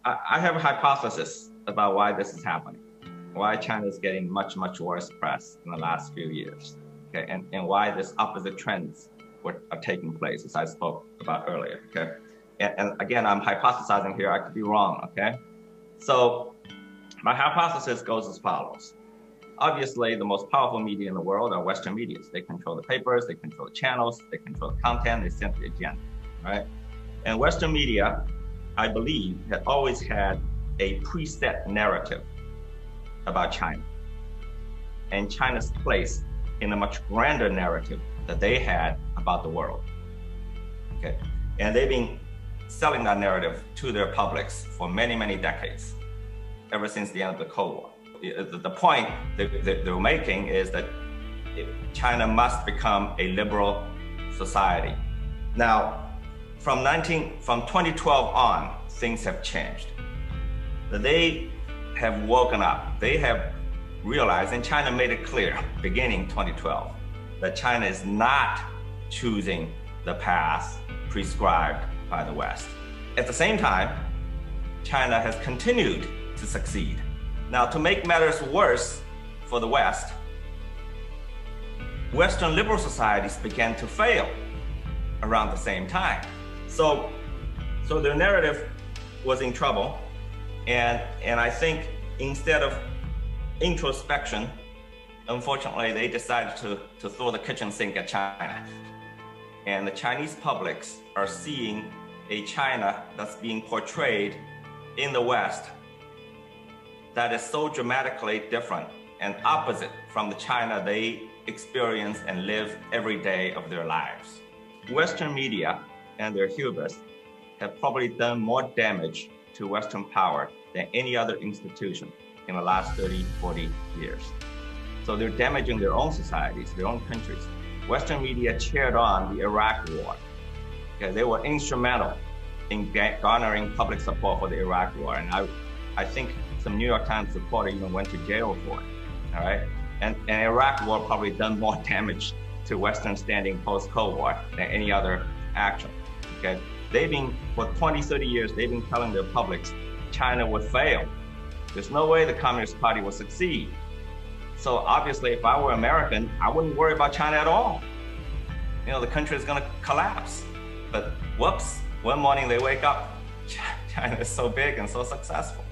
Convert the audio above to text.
I have a hypothesis about why this is happening, why China is getting much, much worse press in the last few years, okay, and why this opposite trends are taking place, as I spoke about earlier, okay? And again, I'm hypothesizing here, I could be wrong, okay? So my hypothesis goes as follows. Obviously, the most powerful media in the world are Western media. They control the papers, they control the channels, they control the content, they set the agenda, right? And Western media, I believe, had always had a preset narrative about China and China's place in a much grander narrative that they had about the world, okay? And they've been selling that narrative to their publics for many, many decades, ever since the end of the Cold War. The point they're making is that China must become a liberal society. Now, from 2012 on, things have changed. They have woken up. They have realized, and China made it clear, beginning 2012, that China is not choosing the path prescribed by the West. At the same time, China has continued to succeed. Now, to make matters worse for the West, Western liberal societies began to fail around the same time. So their narrative was in trouble, and I think instead of introspection, unfortunately, they decided to throw the kitchen sink at China. And the Chinese publics are seeing a China that's being portrayed in the West that is so dramatically different and opposite from the China they experience and live every day of their lives. Western media and their hubris have probably done more damage to Western power than any other institution in the last 30, 40 years. So they're damaging their own societies, their own countries. Western media cheered on the Iraq War. Okay, they were instrumental in garnering public support for the Iraq War. And I think some New York Times reporter even went to jail for it, all right? And Iraq War probably done more damage to Western standing post-Cold War than any other action, okay? They've been, for 20, 30 years, they've been telling their publics, China would fail. There's no way the Communist Party will succeed. So obviously, if I were American, I wouldn't worry about China at all. You know, the country is gonna collapse. But whoops, one morning they wake up, China is so big and so successful.